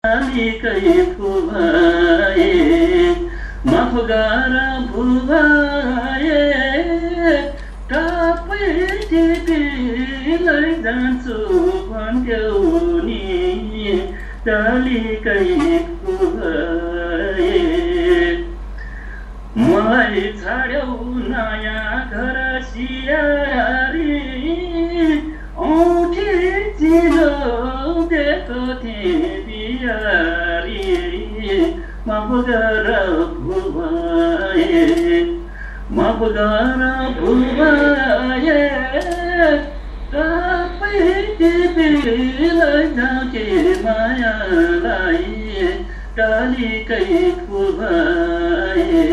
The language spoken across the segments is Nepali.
कालीकै फुभाए माफ गर भुभाए टापै टिपीलाई जान्छु भन्थ्यौ नि कालीकै फुभाए मलाई छाड्यौ नयाँ घर सियारी औठी चिलो दिएको थिएँ बिहारी माफ गर भुभाए माफ गर भुभाए सबै टिपीलाई जाउँथे मायालाई कालीकै फुभाए।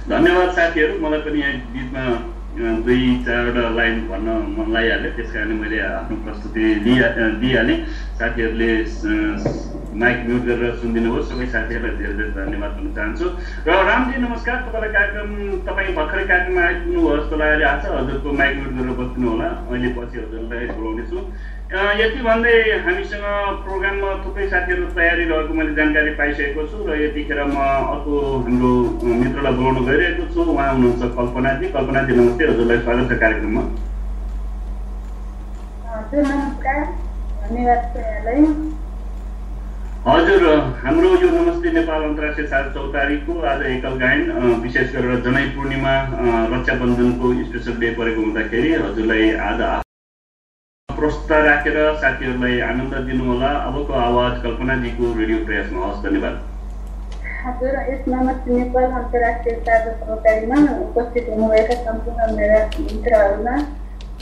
धन्यवाद साथीहरू। मलाई पनि यहाँ बिचमा 2-4वटा लाइन भन्न मन लागिहाल्यो, त्यस कारणले मैले आफ्नो प्रस्तुति दिइहालेँ। साथीहरूले माइक म्युट गरेर सुनिदिनु भयो। सबै साथीहरूलाई धेरै धेरै धन्यवाद भन्न चाहन्छु। र रामजी नमस्कार। तपाईँ भर्खरै कार्यक्रममा आइपुग्नु भयो जस्तो लागेर आएको छ। हजुरको माइक म्युट गरेर बस्नु होला, अहिले पछि हजुरलाई बोलाउनेछु। यति भन्दै हामीसँग प्रोग्राममा थुप्रै साथीहरू तयारी रहेको मैले जानकारी पाइसकेको छु र यतिखेर म अर्को हाम्रो मित्रलाई बोलाउन गइरहेको छु। उहाँ हुनुहुन्छ कल्पनाजी। कल्पनाजी नमस्ते, हजुरलाई स्वागत छ कार्यक्रममा। हजुर, हाम्रो यो नमस्ते नेपाल अन्तर्राष्ट्रिय साझा चौतारीको आज एकल गायन, विशेष गरेर जनै पूर्णिमा रक्षाबन्धनको स्पेसल डे परेको हुँदाखेरि हजुरलाई आज प्रस्ताव राखेर साथीहरूलाई आनन्द दिनुहोला। अबको आवाज कल्पनाजीको रेडियो प्रयासमा होस्। धन्यवाद। हजुर, यस नमस्ते नेपाल अन्तर्राष्ट्रिय साझा चौतारीमा उपस्थित हुनुभएका सम्पूर्ण मेरा मित्रहरूमा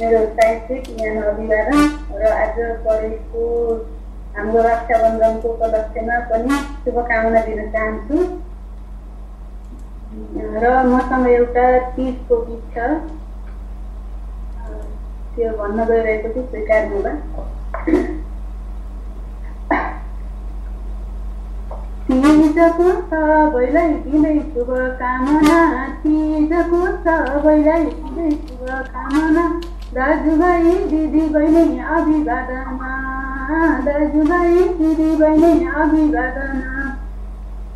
मेरो साहित्यिक ज्ञान अभिवादन र आज परेको हाम्रो रक्षाबन्धनको उपलक्ष्यमा पनि शुभकामना दिन चाहन्छु। र मसँग एउटा तीजको गीत छ, त्यो भन्न गइरहेको छु, स्वीकार्नु होला। तीजको सबैलाई दिँदै शुभकामना, तीजको सबैलाई दिँदै शुभकामना, दाजुभाइ दिदी बहिनी अभिवादन, दाजुभाइ दिदी बहिनी अभिवादन।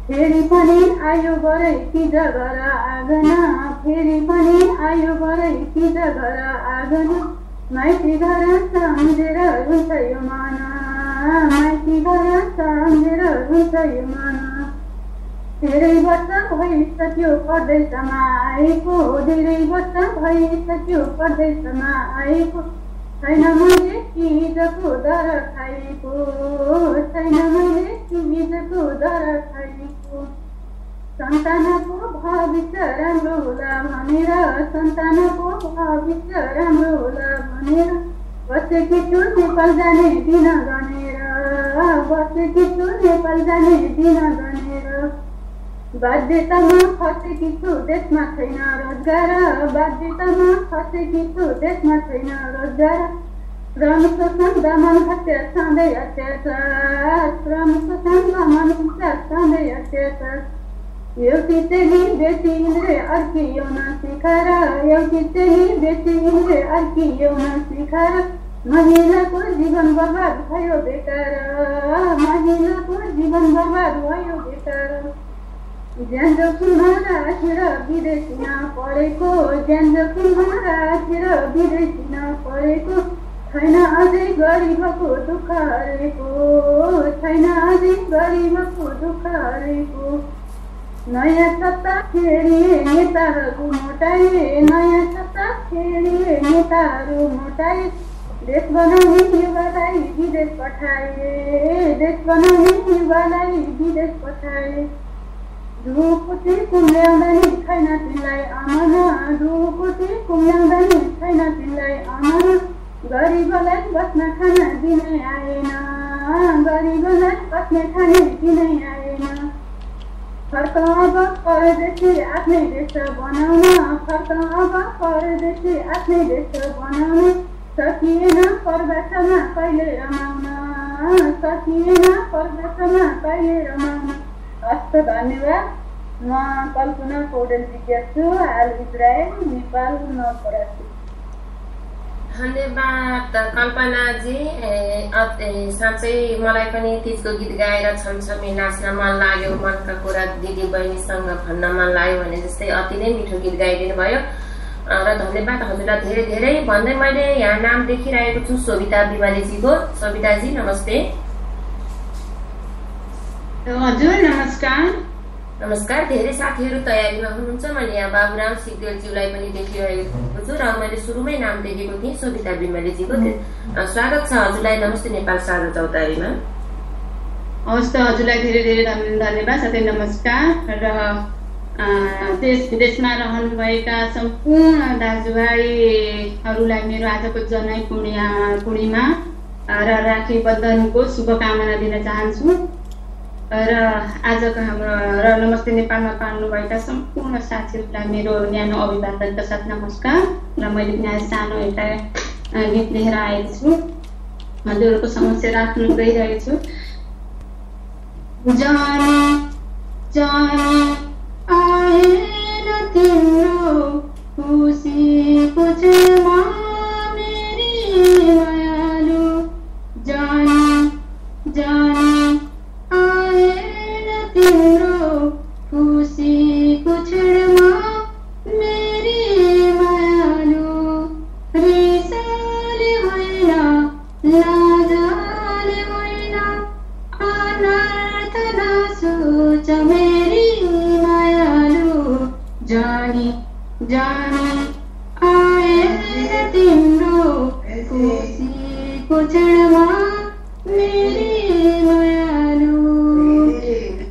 फेरि पनि आयो भरै तीज घर आँगन, फेरि पनि आयो भरै तीज घर आँगन, माइती घर सम्झेर रुन्छ यो मन, माइती घर सम्झेर रुन्छ यो मन। धेरै वर्ष भइसक्यो परदेशमा आएको, धेरै वर्ष भइसक्यो परदेशमा आएको, छैन मैले तीजको दर खाएको, छैन मैले तीजको दर खाएको। सन्तानको भविष्य राम्रो होला भनेर, सन्तानको भविष्य राम्रो होला भनेर बसेकी छु नेपाल जाने दिन गनेर, बसेकी छु नेपाल जाने दिन गनेर। बाध्यतामा फसेकी छु देशमा छैन रोजगार, बाध्यतामा फसेकी छु देशमा छैन रोजगार। श्रम शोषण दमन हत्या सधैँ अत्याचार, श्रम शोषण दमन हत्या सधैँ अत्याचार। एउटी चेली बेटी इन्द्रे अर्की यौन शिखर, एउटी चेली बेटी इन्द्रे अर्की यौन शिखर। महिलाको जीवन बर्बाद भयो बेकार, महिलाको जीवन बर्बाद भयो बेकार। ज्यान जोखिममा राखेर विदेशी नपरेको, ज्यान जोखिममा राखेर विदेशी नपरेको, छैन अझै गरिबको दुःख हरेको, छैन अझै गरिबको दुःख हरेको। नयाँ सत्ता फेरिए नेताहरू मोटाए, नयाँ सत्ता फेरिए नेताहरू मोटाए। देश बनाउने युवालाई विदेश पठाए, देश बनाउने युवालाई विदेश पठाए। ढुकुटी कुम्ल्याउँदा नि छैन तिनलाई अमना, ढुकुटी कुम्ल्याउँदा नि छैन तिनलाई अमना। गरिबलाई बस्न खान दिनै आएन, गरिबलाई बस्ने खाने दिनै आएन। फर्क अब परदेशी आफ्नै देश बनाउन, फर्क अब परदेशी आफ्नै देश बनाउन। सकिएन परदेशमा कहिले रमाउन, सकिएन परदेशमा कहिले रमाउन। हस्त धन्यवाद। म कल्पना पौडेल विज्ञ छु, हाल इजरायल नेपाल नपरासी। धन्यवाद कल्पनाजी। साँच्चै मलाई पनि तिजको गीत गाएर छमछमी नाच्न मन लाग्यो, मनका कुरा दिदी बहिनीसँग भन्न मन लाग्यो भने जस्तै अति नै मिठो गीत गाइदिनु भयो र धन्यवाद हजुरलाई धेरै धेरै भन्दै मैले यहाँ नाम देखिरहेको छु सोभिता बिमालीजीको। सोभिताजी नमस्ते। हजुर नमस्कार। नमस्कार। धेरै साथीहरू तयारीमा हुनुहुन्छ। मैले यहाँ बाबुराम सिग्देलज्यूलाई पनि देखिरहेको छु र मैले सुरुमै नाम देखेको थिएँ सोभिता बिमालीजीको। स्वागत छ हजुरलाई नमस्ते नेपाल साझा चौतारीमा। हवस् त हजुरलाई धेरै धेरै धन्यवाद साथै नमस्कार। र देश विदेशमा रहनुभएका सम्पूर्ण दाजुभाइहरूलाई मेरो आजको जनै पूर्णिमा र राखी बन्धनको शुभकामना दिन चाहन्छु। र आजको हाम्रो र नमस्ते नेपालमा पाल्नुभएका सम्पूर्ण साथीहरूलाई मेरो न्यानो अभिवादनका साथ नमस्कार। र मैले यहाँ सानो एउटा गीत लिएर आएको छु, हजुरहरूको समस्या राख्न गइरहेको छु। जाने जाने आएन तिम्रो खुसीको छेउमा मेरी मायालु, जाने जाने आएन तिम्रो खुसीको छेउमा मेरी मायालु, रिसले होइन लाजले होइन अनर्थ नसोच मेरी मायालु, जाने जाने आएन तिम्रो खुसीको छेउमा मेरी मायालु,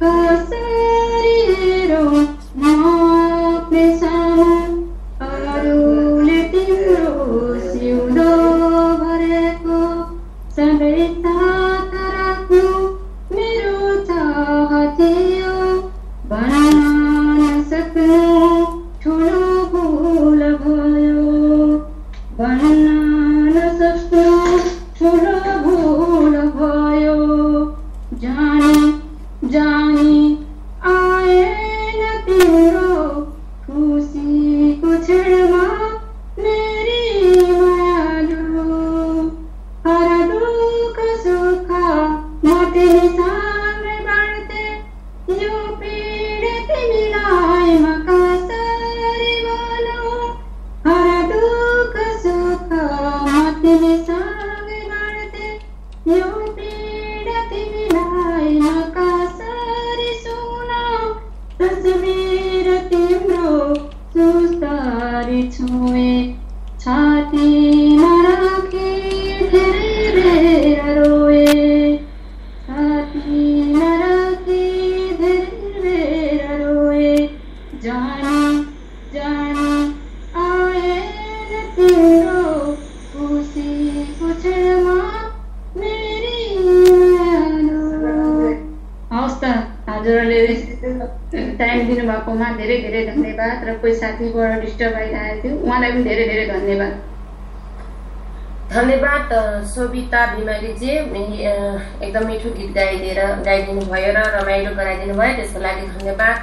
कसरी हेरौँ म आफ्नै सामु अरूले तिम्रो सिउँदो भरेको, सधैँ साथ राख्नु मेरो चाह थियो, भन्न नसक्नु ठुलो भुल भयो, भन्न नसक्नु ठुलो भुल भयो, जाने जाने आएन तिम्रो खुसीको छेउमा मेरी मायालु, हर दुःख सुख म तिमीसँगै बाँड्थे, यो पीडा तिमीलाई म कसरी भनौँ, हर दुःख सुख म तिमीसँगै बाँड्थे, यो पीडा तिमीलाई म कसरी सुनाऊ, तस्बिर तिम्रो सुस्तरी छुए छातीमा राखी धेरै बेर रोए, छातीमा राखी धेरै बेर रोए, जाने जाने आएन तिम्रो खुसीको छेउमा मेरी मायालु। हवस् त हजुरहरूले टाइम दिनुभएकोमा धेरै धेरै धन्यवाद। र कोही साथीबाट डिस्टर्ब भइरहेको थियो, उहाँलाई पनि धेरै धेरै धन्यवाद। धन्यवाद सोभिता बिमालीजी। एकदम मिठो गीत गाइदिनु भयो र रमाइलो गराइदिनु भयो, त्यसको लागि धन्यवाद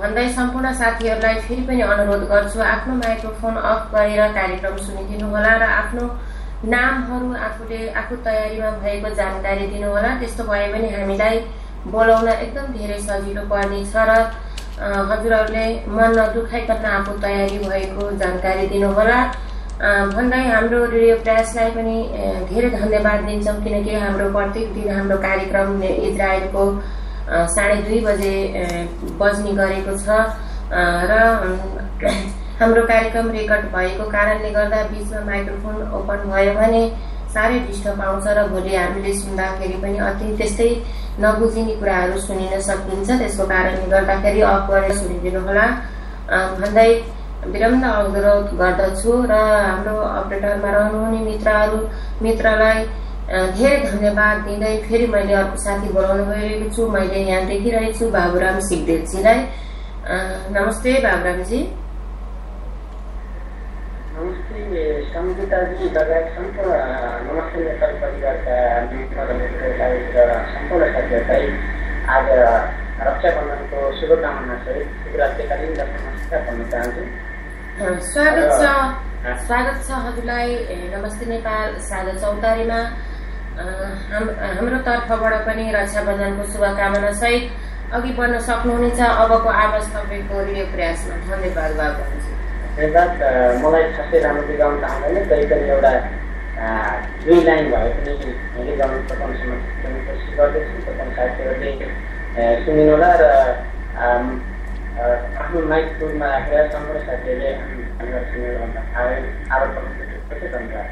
भन्दै सम्पूर्ण साथीहरूलाई फेरि पनि अनुरोध गर्छु आफ्नो माइक्रोफोन अफ गरेर कार्यक्रम सुनिदिनु होला र आफ्नो नामहरू आफू तयारीमा भएको जानकारी दिनुहोला। त्यस्तो भयो भने हामीलाई बोलाउन एकदम धेरै सजिलो पर्नेछ र हजुरहरूले मन नदुखाइकन आफू तयारी भएको जानकारी दिनुहोला भन्दै हाम्रो रेडियो प्रयासलाई पनि धेरै धन्यवाद दिन्छौँ, किनकि हाम्रो प्रत्येक दिन हाम्रो कार्यक्रम इजरायलको 2:30 बजे बज्ने गरेको छ र हाम्रो कार्यक्रम रेकर्ड भएको कारणले गर्दा बीचमा माइक्रोफोन ओपन भयो भने साह्रै डिस्टर्ब आउँछ र भोलि हामीले सुन्दाखेरि पनि अति त्यस्तै नबुझिने कुराहरू सुनिन सकिन्छ। त्यसको कारणले गर्दाखेरि अफ गरेर सुनिदिनु होला भन्दै विनम्र अनुरोध गर्दछु र हाम्रो अपडेटरमा रहनुहुने मित्रलाई धेरै धन्यवाद दिँदै फेरि मैले अर्को साथी बोलाउन गइरहेको छु। मैले यहाँ देखिरहेको छु बाबुराम सिग्देलजीलाई। नमस्ते बाबुरामजी। नमस्ते सङ्गीताजी लगायत सम्पूर्ण नमस्ते नेपाल परिवारका मित्रहरूलाई र सम्पूर्ण साथीहरूलाई आज रक्षाबन्धनको शुभकामना सहित शिवरात्रिकालीन नमस्कार भन्न चाहन्छु। स्वागत छ स्वागत छ हजुरलाई नमस्ते नेपाल साझा चौतारीमा। हाम्रो तर्फबाट पनि रक्षाबन्धनको शुभकामना सहित अघि बढ्न सक्नुहुनेछ अबको आवाज तपाईँको रेडियो प्रयासमा। धन्यवाद बाबु। धन्यवाद। मलाई खासै राम्रो गाउन चाहँदैन, कहीँ पनि एउटा 2 लाइन भए पनि मैले गाउन तपाईँसँग कोसिस गर्दैछु। तपाईँ साथीहरूले सुनिनु होला र आफ्नो माइक टुरमा राखेर सम्पूर्ण साथीहरूले हामीलाई सुनेर आभार प्रकट गर्छु। धन्यवाद।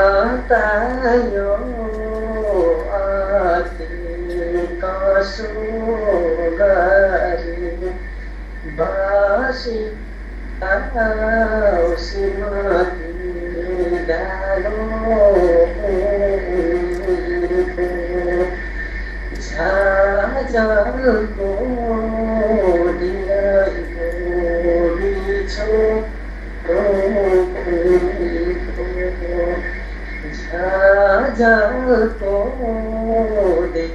Satayo ati kasugari basi tau simati dalo jajalko dia bicho jajalko de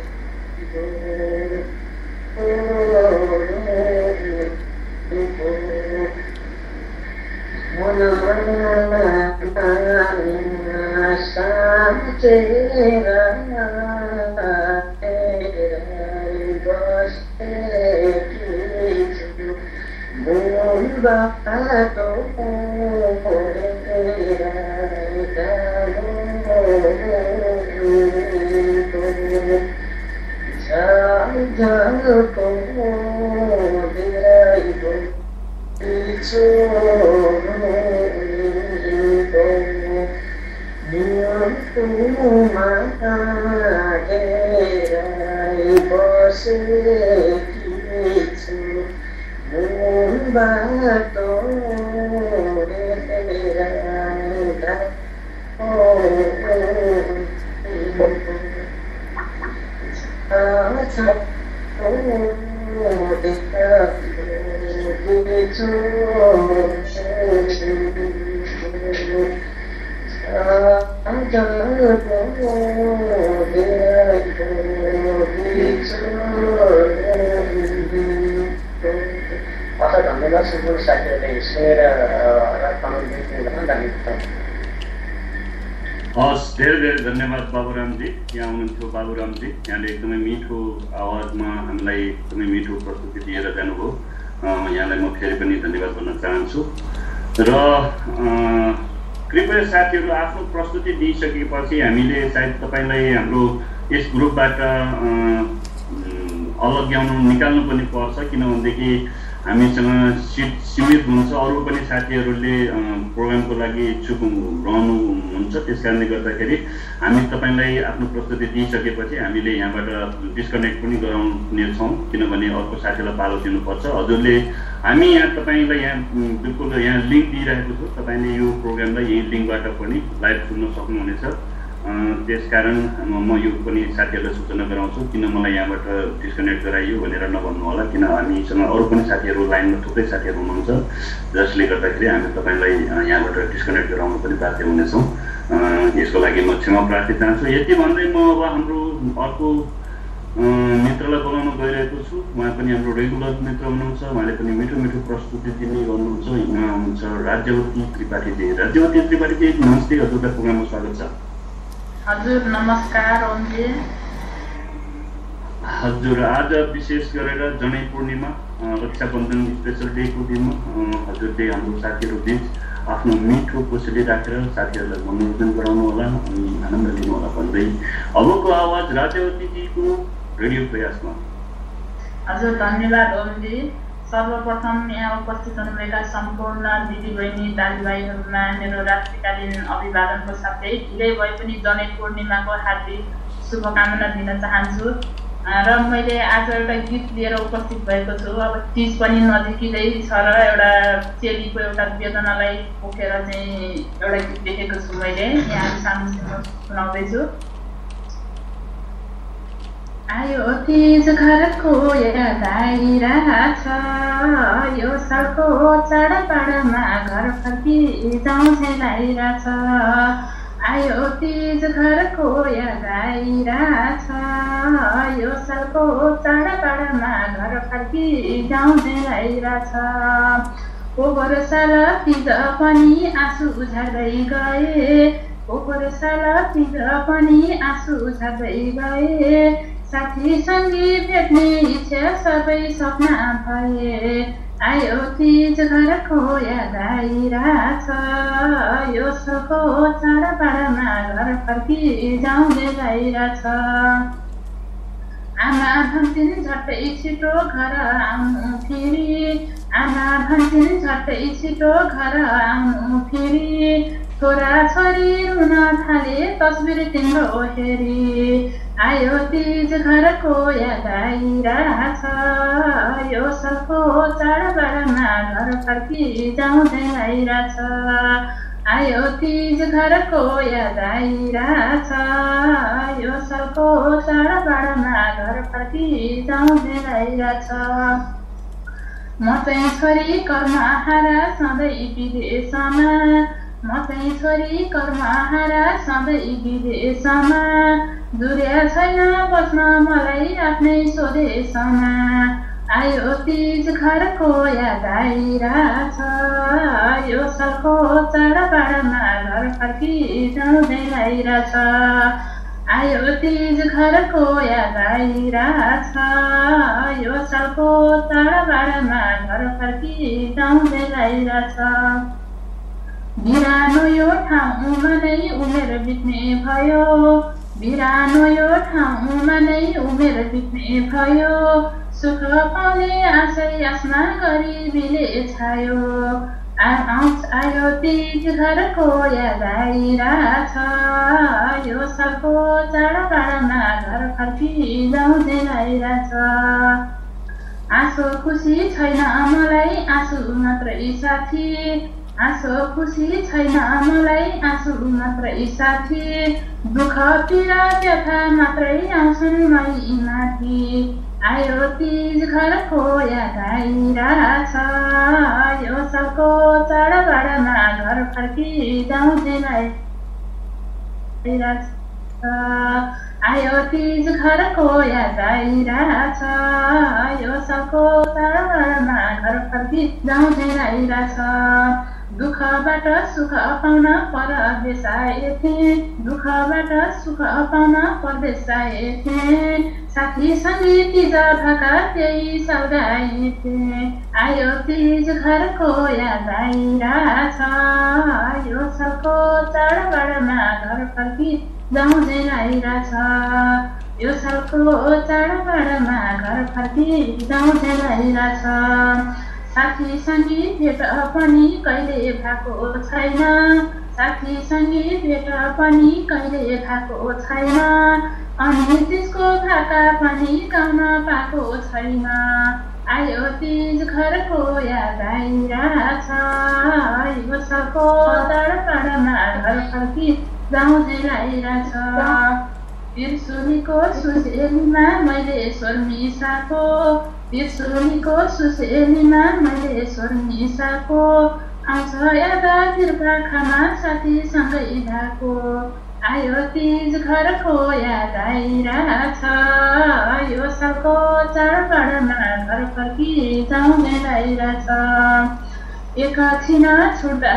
धेरै धन्यवाद बाबुरामजी। यहाँ हुनुहुन्थ्यो बाबुरामजी, यहाँले एकदमै मिठो आवाजमा हामीलाई एकदमै मिठो प्रस्तुति दिएर जानुभयो। यहाँलाई म फेरि पनि धन्यवाद भन्न चाहन्छु। र कृपया साथीहरू आफ्नो प्रस्तुति दिइसकेपछि हामीले सायद तपाईँलाई हाम्रो यस ग्रुपबाट अलग्याउनु निकाल्नु पनि पर्छ, किनभनेदेखि हामीसँग सिट सीमित हुन्छ। अरू पनि साथीहरूले प्रोग्रामको लागि इच्छुक रहनुहुन्छ। त्यस कारणले गर्दाखेरि हामी तपाईँलाई आफ्नो प्रस्तुति दिइसकेपछि हामीले यहाँबाट डिस्कनेक्ट पनि गराउनेछौँ, किनभने अर्को साथीलाई पालो दिनुपर्छ। हजुरले हामी यहाँ तपाईँलाई यहाँ बिल्कुल यहाँ लिङ्क दिइरहेको छु, तपाईँले यो प्रोग्रामलाई यही लिङ्कबाट पनि लाइभ सुन्न सक्नुहुनेछ। त्यसकारण म यो पनि साथीहरूलाई सूचना गराउँछु, किन मलाई यहाँबाट डिस्कनेक्ट गराइयो भनेर नभन्नु होला, किन हामीसँग अरू पनि साथीहरू लाइनमा थुप्रै साथीहरू हुनुहुन्छ, जसले गर्दाखेरि हामी तपाईँलाई यहाँबाट डिस्कनेक्ट गराउनु पनि बाध्य हुनेछौँ। यसको लागि म क्षमा प्रार्थी चाहन्छु। यति भन्दै म अब हाम्रो अर्को मित्रलाई बोलाउन गइरहेको छु। उहाँ पनि हाम्रो रेगुलर मित्र हुनुहुन्छ, उहाँले पनि मिठो मिठो प्रस्तुति दिने गर्नुहुन्छ। उहाँ हुनुहुन्छ राज्यवती त्रिपाठीजी। राज्यवती त्रिपाठीजी नमस्ते, हजुरलाई प्रोग्राममा स्वागत छ। हजुर नमस्कार ओमजी। हजुर आज विशेष गरेर जनै पूर्णिमा रक्षाबन्धन स्पेसल डेको दिनमा हजुरले हाम्रो साथीहरू बिच आफ्नो मिठो कोसेली राखेर साथीहरूलाई मनोरञ्जन गराउनु होला अनि आनन्द लिनु होला भन्दै अबको आवाज राज्यवतीजीको रेडियो प्रयासमा। हजुर धन्यवाद ओमजी। सर्वप्रथम यहाँ उपस्थित हुनुभएका सम्पूर्ण दिदीबहिनी दाजुभाइहरूमा मेरो रात्रिकालीन अभिवादनको साथै ढिलै भए पनि जनै पूर्णिमाको हार्दिक शुभकामना दिन चाहन्छु। र मैले आज एउटा गीत लिएर उपस्थित भएको छु। अब तीज पनि नजिकै छ र एउटा चेलीको एउटा वेदनालाई पोखेर चाहिँ एउटा गीत लेखेको छु मैले, यहाँ सामु सुनाउँदैछु। आयो तीज घरको याद आइरहेछ, यो सालको चाडबाडमा घर फर्किजाउँ झेलाइरहेछ। आयो तीज घरको याद आइरहेछ, यो सालको चाडबाडमा घर फर्किजाउँ झेलाइरहेछ। पोहोर साल तीज पनि आँसु झार्दै गए, पोहोर साल तीज पनि आँसु झार्दै गए। साथी सङ्गी भेट्ने इच्छा सबै सपना भए, आयो तीज घरको याद आइरहेछ, यो सालको चाडबाडमा घर फर्किजाउँ झेलाइरहेछ। आमा भन्छन् झट्टै छिटो घर आउनु फेरि, आमा भन्छन् झट्टै छिटो घर आउनु फेरि। छोरा छोरी रुन थाले तस्बिर तिम्रो हेरी, आयो तीज घरको याद आइरहेछ, यो सालको चाडबाडमा घर फर्किजाउँ झेलाइरहेछ। आयो तीज घरको याद आइरहेछ, यो सालको चाडबाडमा घर फर्किजाउँ झेलाइरहेछ। म चाहिँ छोरी कर्महारा सधैँ विदेशमा, म चाहिँ छोरी कर्महारा सधैँ विदेशमा। दुर्या छैन बस्न मलाई आफ्नै स्वदेशमा, आयो तीज घरको याद आइरहेछ, यो सालको चाडबाडमा घर फर्किजाउँ झेलाइरहेछ। आयो तीज घरको याद आइरहेछ, यो सालको चाडबाडमा घर फर्किजाउँ झेलाइरहेछ। बिरानो यो ठाउँमा नै उमेर बित्ने भयो, बिरानो यो ठाउँमा नै उमेर बित्ने भयो। सुख पाउने आशै आसमा गरिबीले छायो, आयो तीज घरको याद आइरहेछ, यो सालको चाडबाडमा घर फर्किजाउँ झेलाइरहेछ। आँसु खुसी छैन मलाई आँसु मात्रै साथी, आँसु खुसी छैन मलाई आँसु मात्रै साथी। दुःख पीडा व्यथा मात्रै आउँछन् मै माथि, आयो तीज घरको याद आइरहेछ, यो सालको चाडबाडमा घर फर्किजाउँ झेलाइरहेछ। आयो तीज घरको याद आइरहेछ, यो सालको चाडबाडमा घर फर्किजाउँ झेलाइरहेछ। दुःखबाट सुख पाउन परदेश आएथे, दुःखबाट सुख पाउन परदेश आएथे। साथी सङ्गी तीज भाका त्यही साल गाइथे, आयो तीज घरको याद आइरहेछ, यो सालको चाडबाडमा घर फर्किजाउँ झेलाइरहेछ। यो सालको चाडबाडमा घर फर्किजाउँ झेलाइरहेछ। साथी सङ्गी भेट पनि कहिले भएको छैन, साथी सङ्गी भेट पनि कहिले भएको छैन। अनि त्यसको भाका पनि गाउन पाएको छैन, आयो तीज घरको याद आइरहेछ, यो सालको चाडबाडमा घर फर्किजाउँ झेलाइरहेछ। बिर्सुलीको सुसेलीमा मैले स्वर मिसाको, बिर्सुलीको सुसेलीमा मैले स्वर मिसाको। आउँछ याद तिर्पाखामा साथीसँगै भएको, आयो तीज घरको याद आइरहेछ, यो सालको चाडबाडमा घर फर्किजाउँ झेलाइरहेछ। एकछिन छुट्दा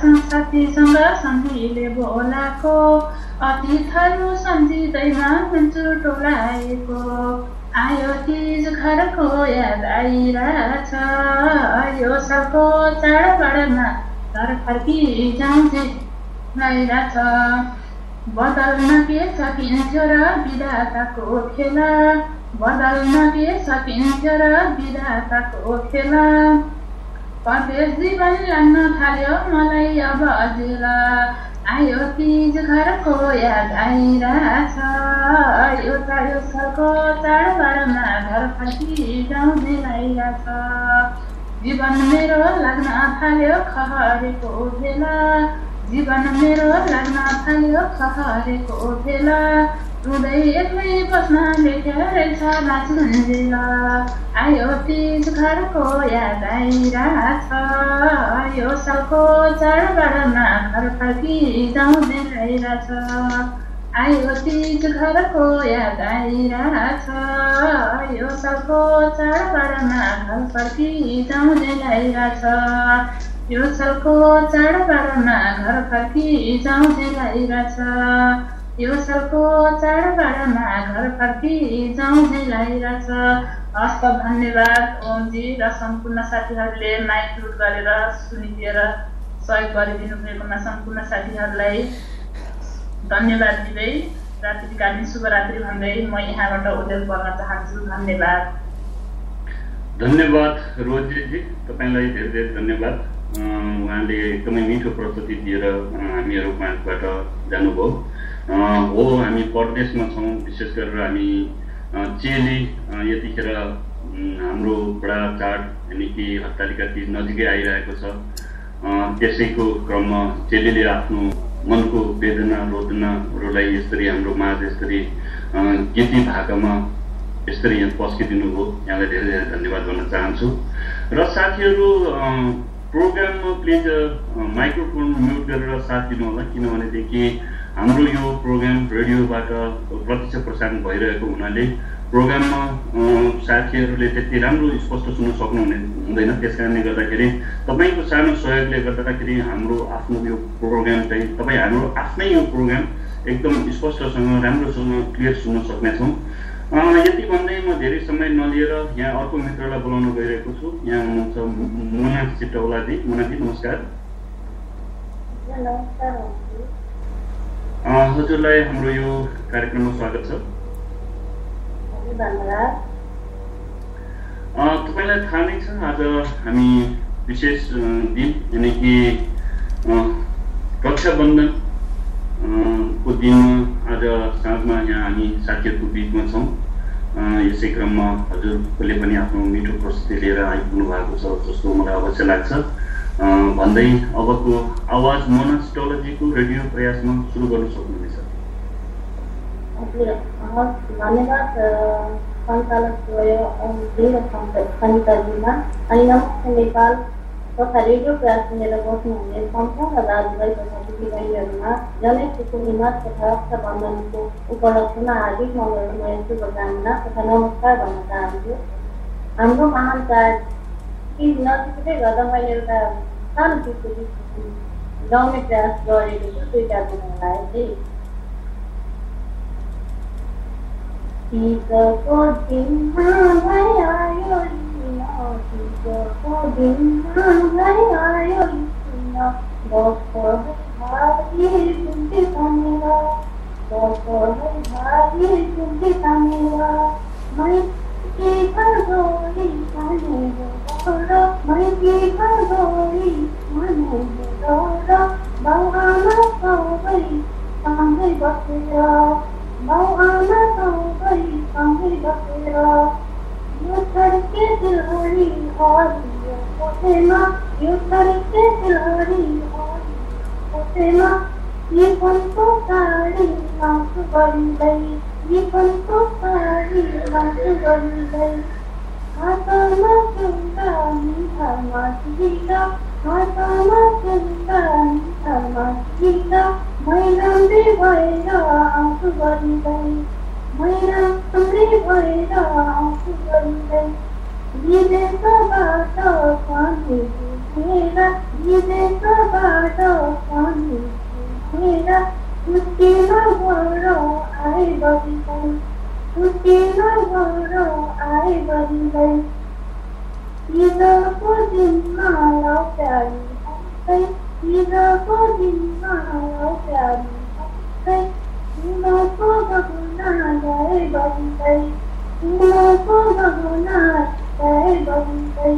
साथीसँग सम्झिले बोलाको, अतिथिहरू सम्झिँदैमा हुन्छु टोलाएको। आयो तीज घरको याद आइरहेछ, यो सालको चाडबाडमा घर फर्किजाउँ झेलाइरहेछ। बदल्न के सकिन्थ्यो र विधाताको खेला, बदल्न के सकिन्थ्यो र विधाताको खेला। परदेश जीवन लाग्न थाल्यो मलाई अब अझेला, आयो तीज घरको याद आइरहेछ एउटा यो सालको चाडबाडमा घर फर्की जाउँदै लागिरहेछ जीवन मेरो लाग्न थाल्यो खहरेको बेला जीवन मेरो लाग्न थाल्यो खहरेको बेला रुँदै एक्लै बस्न लेखेछ नाचुन्जेला आयो तीज घरको याद आइरहेछ यो सालको चाडबाडमा घर फर्की जाउँदै लागिरहेछ आयो तीज घरको याद आइरहेछ यो सालको चाडबाडमा घर फर्की जाउँदै लागिरहेछ यो सालको चाडबाडमा घर फर्की जाउँदै लागिरहेछ यो सालको चाडबाडमा घर फर्की जाउँदै लागिरहेछ हस्त धन्यवाद ओमजी र सम्पूर्ण साथीहरूले माइक म्युट गरेर सुनिदिएर सहयोग गरिदिनु भएकोमा सम्पूर्ण साथीहरूलाई धन्यवाद दिँदै रात्रिकालीन शुभरात्रि भन्दै म यहाँबाट उद्योग गर्न चाहन्छु धन्यवाद धन्यवाद रोजीजी तपाईँलाई धेरै धेरै धन्यवाद उहाँले एकदमै मिठो प्रस्तुति दिएर हामीहरू माझबाट जानुभयो हो हामी परदेशमा छौँ विशेष गरेर हामी चेली यतिखेर हाम्रो बडा चाड यानि कि हत्तालिका तीज नजिकै आइरहेको छ त्यसैको क्रममा चेलीले आफ्नो मनको वेदना रोदनाहरूलाई यसरी हाम्रो माझ यसरी गीती भाकामा यसरी यहाँ पस्किदिनु भयो यहाँलाई धेरै धेरै धन्यवाद भन्न चाहन्छु र साथीहरू प्रोग्राममा प्लिज माइक्रोफोन म्युट गरेर साथ दिनु होला किनभनेदेखि हाम्रो यो प्रोग्राम रेडियोबाट प्रत्यक्ष प्रसारण भइरहेको हुनाले प्रोग्राममा साथीहरूले त्यति राम्रो स्पष्ट सुन्न सक्नुहुँदैन त्यसकारणले गर्दाखेरि तपाईँको सानो सहयोगले गर्दाखेरि हाम्रो आफ्नो यो प्रोग्राम चाहिँ तपाईँ हाम्रो आफ्नै यो प्रोग्राम एकदम स्पष्टसँग राम्रोसँग क्लियर सुन्न सक्नेछौँ यति भन्दै म धेरै समय नलिएर यहाँ अर्को मित्रलाई बोलाउन गइरहेको छु यहाँ हुनुहुन्छ मुना चिट्टौलाजी मुनाजी नमस्कार हजुरलाई हाम्रो यो कार्यक्रममा स्वागत छ तपाईँलाई थाहा नै छ आज हामी विशेष दिन यानि कि रक्षाबन्धन को दिनमा आज साँझमा यहाँ हामी साथीहरूको बिचमा छौँ यसै क्रममा हजुरले पनि आफ्नो मिठो प्रस्तुति लिएर आइपुग्नु भएको छ जस्तो मलाई अवश्य लाग्छ भन्दै अबको आवाज मोना चिट्टौलाजीको रेडियो प्रयासमा सुरु गर्न सक्नुहुनेछ धन्यवाद सञ्चालक सञ्चालकजीमा अनि नमस्ते नेपाल तथा रेडियो प्रयास सुनेर बस्नुहुने सम्पूर्ण दाजुभाइ तथा दिदीबहिनीहरूमा जनैक पूर्णिमा तथा रक्षाबन्धनको उपलक्ष्यमा हार्दिक मङ्गलमय शुभकामना तथा नमस्कार भन्न चाहन्छु हाम्रो महान चाड तीज नजिकै गर्दा मैले एउटा सानो गीतको गाउने प्रयास गरेको छु स्वीकार गर्नलाई तीजको दिनमा भइआयो तीजको दिनमा भइआयो बस्छ भाइ जुन्ती तामेर बस्छ भाइ जुन्ती तामेर मै के गरी मानेर मै के गरी मानेर बाउ आमा सबै सँगै बसेर बाउ आमा सबै सँगै बसेर यो छड्के दिलहरी हरियो कोठेमा यो छड्के दिलहरी हरियो कोठेमा जीवनको साडी लाउँछु गरिँदै जीवनको साडी लाउँछु गरिँदै हातमा चुम्बा मिठामा चिला हातमा चुम्बा मिठामा चिला मैराम्री भएर आउँछु गरिँदै मैराम्री भएर आउँछु गरिँदै विदेशबाट पानी बुझेर विदेशबाट पानी बुझेर छुट्टीमा घर आए गरिँदै छुट्टीमा घर आए गरिँदै तीजको दिनमा लाउ प्यारी हँस्दै तीजको दिनमा लाउ प्यारी हँस्दै फुलको गहना गाए गरिँदै फुलको गहना गाए गरिँदै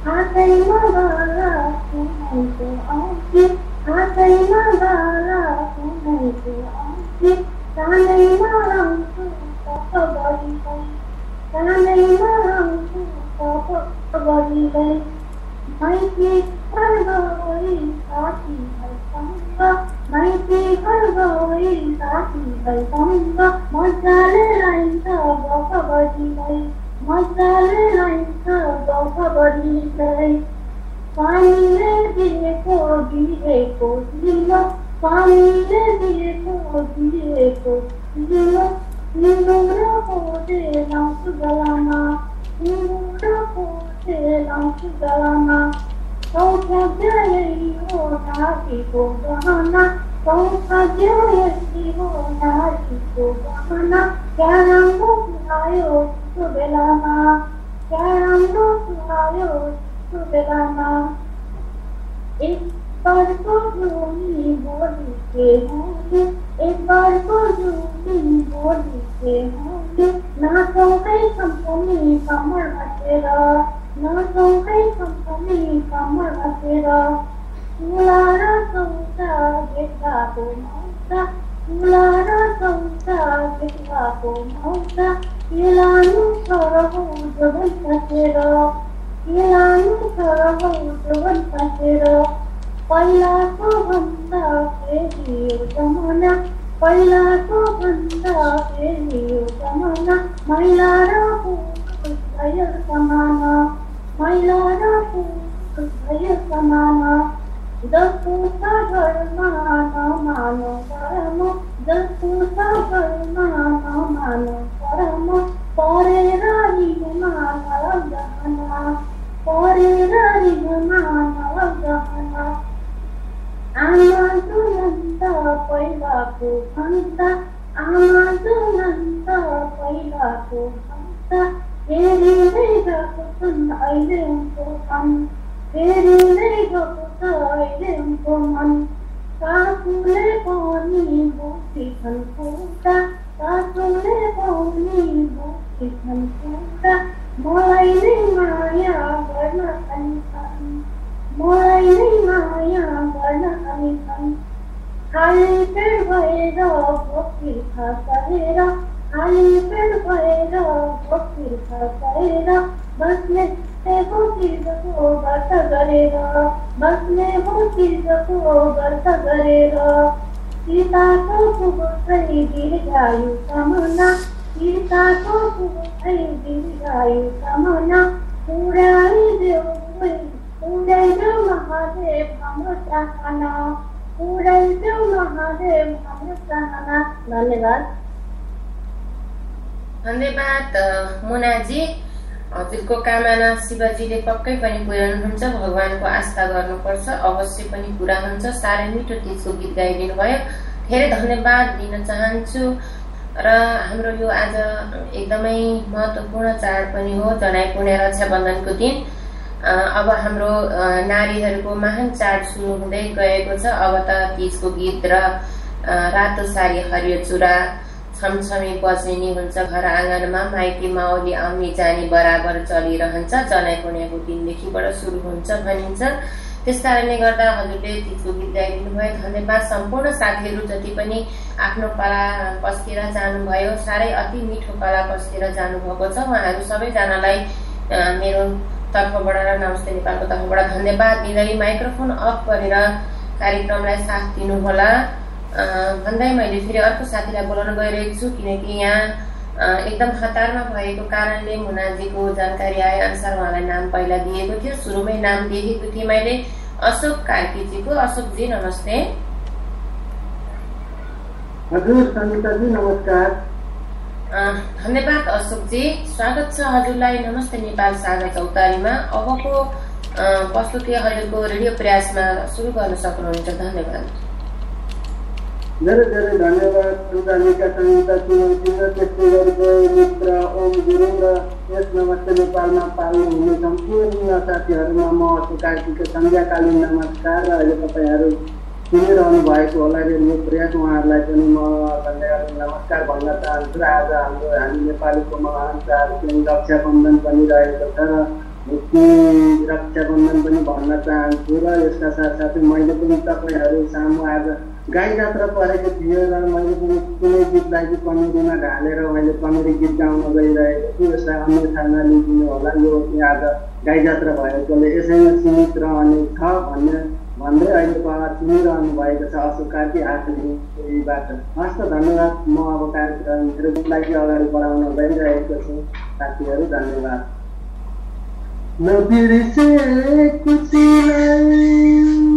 हातैमा बाला सुनाइको औँठी हातैमा बाला पानीले दिएको बिरेको दिलो पानीले दिएको बिरेको दिलो निलो र पोते लाउँछु गलामा निलो र पोते लाउँछु गलामा सौभाग्य यही हो नारीको गहना सौभाग्य यही हो नारीको गहना क्या राम्रो सुहायो त्यो बेलामा क्या राम्रो सुहायो त्यो बेलामा एक बारको जुनी बोली के होंगे एक बारको जुनी बोली के होंगे नाचौँ है कम्पनी कमर बसेर नाचौँ है कम्पनी कमर बसेर चुला र चौका देखाको मौका चुला र चौका देखाको मौका केलानु सरहौ जोगन बसेर केलानु सरहौ जोगन बसेर पहिलाको भन्दा फेरि यो जमाना पहिलाको भन्दा फेरि यो जमाना महिला र पुरुष भयो समाना महिला र पुरुष भयो समाना जस्तो छ घरमा नमानो धर्म जस्तो छ घरमा नमानो धर्म परेर हिँड्मा नलगहना परेर हिँड्मा नलगहना आमा जुनन्त पहिलाको भन्दा आमा जुनन्त पहिलाको भन्दा फेरि नै गएको छन् अहिले उनको मन फेरि नै गएको छ अहिले उनको मन सासूले पनि बुझिछन् कुरा सासूले पनि बुझिछन् कुरा मलाई नै माया गर्न चाहन्छन् मलाई नै माया गर्न चाहन्छन् खाली पेट भएर भोकिर खसेर खाली पेट भएर भोकिर खसेर बस्ने हो चिजको व्रत गरेर बस्ने हो चिजको व्रत गरेर सीताको पुगै दीर्घायु कामना सीताको पुगै दीर्घायु कामना उडाइदेऊ महादेव हाम्रो चाहना उडाइदेऊ महादेव हाम्रो चाहना। धन्यवाद। धन्यवाद मुनाजी। हजुरको कामना शिवजीले पक्कै पनि पुर्याउनुहुन्छ। भगवानको आस्था गर्नुपर्छ, अवश्य पनि पुरा हुन्छ। साह्रै मिठो तीजको गीत गाइदिनु भयो, धेरै धन्यवाद दिन चाहन्छु। र हाम्रो यो आज एकदमै महत्त्वपूर्ण चाड पनि हो, जनाई पुण्य रक्षाबन्धनको दिन। अब हाम्रो नारीहरूको महान चाड सुरु हुँदै गएको छ। अब त तीजको गीत र रातो सारी हरियो चुरा छमछमी बज्ने हुन्छ। घर आँगनमा माइती माओली आउने जाने बराबर चलिरहन्छ। जनाई पुण्यको दिनदेखिबाट सुरु हुन्छ भनिन्छ। त्यस कारणले गर्दा हजुरले तीजको गीत गाइदिनु भयो, धन्यवाद। सम्पूर्ण साथीहरू जति पनि आफ्नो कला पस्केर जानुभयो, साह्रै अति मिठो कला पस्केर जानुभएको छ, उहाँहरू सबैजनालाई मेरो तर्फबाट र नमस्ते नेपालको तर्फबाट धन्यवाद दिँदै माइक्रोफोन अफ गरेर कार्यक्रमलाई साथ दिनुहोला भन्दै मैले फेरि अर्को साथीलाई बोलाउन गइरहेको छु, किनकि यहाँ एकदम हतारमा भएको कारणले मुनाजीको जानकारी आए अनुसार उहाँलाई नाम पहिला दिएको थियो। सुरुमै नाम दिएको थिएँ मैले अशोक कार्कीजीको। अशोकजी नमस्ते। हजुर सङ्गीताजी नमस्कार। धन्यवाद अशोकजी, स्वागत छ हजुरलाई नमस्ते नेपाल साझा चौतारीमा। अबको प्रस्तुति हजुरको रेडियो प्रयासमा सुरु गर्न सक्नुहुन्छ। धन्यवाद। धेरै धेरै धन्यवाद सुधानिका सङ्गीता चुनौतीमा, त्यस्तै गरी मित्र ओम गुरुङ र यस नमस्ते नेपालमा पाल्नु हुने सम्पूर्ण साथीहरूमा म अशोक कार्कीको सन्ध्याकालीन नमस्कार। र अहिले तपाईँहरू सुनिरहनु भएको होला रेडियो प्रयास, उहाँहरूलाई पनि म धन्यवाद नमस्कार भन्न चाहन्छु। आज हामी नेपालीको महान चाड रक्षाबन्धन पनि रहेको छ र रक्षाबन्धन पनि भन्न चाहन्छु। र यसका साथसाथै मैले पनि तपाईँहरू सामु आज गाई जात्रा परेको थियो र मैले पनि कुनै गीतलाई चाहिँ कमेडीमा ढालेर मैले कमेडी गीत गाउन गइरहेको छु। यसलाई अन्यथा नलिदिनु होला, यो आज गाई जात्रा भएकोले यसैमा सीमित रहने छ भन्दै अहिलेको आवाज सुनिरहनु भएको छ अशोक कार्की आठबाट। हस् त धन्यवाद। म अब कार्यक्रम मेरो गीतलाई अगाडि बढाउन गइरहेको छु साथीहरू। धन्यवाद। नबिर्से खुसीलाई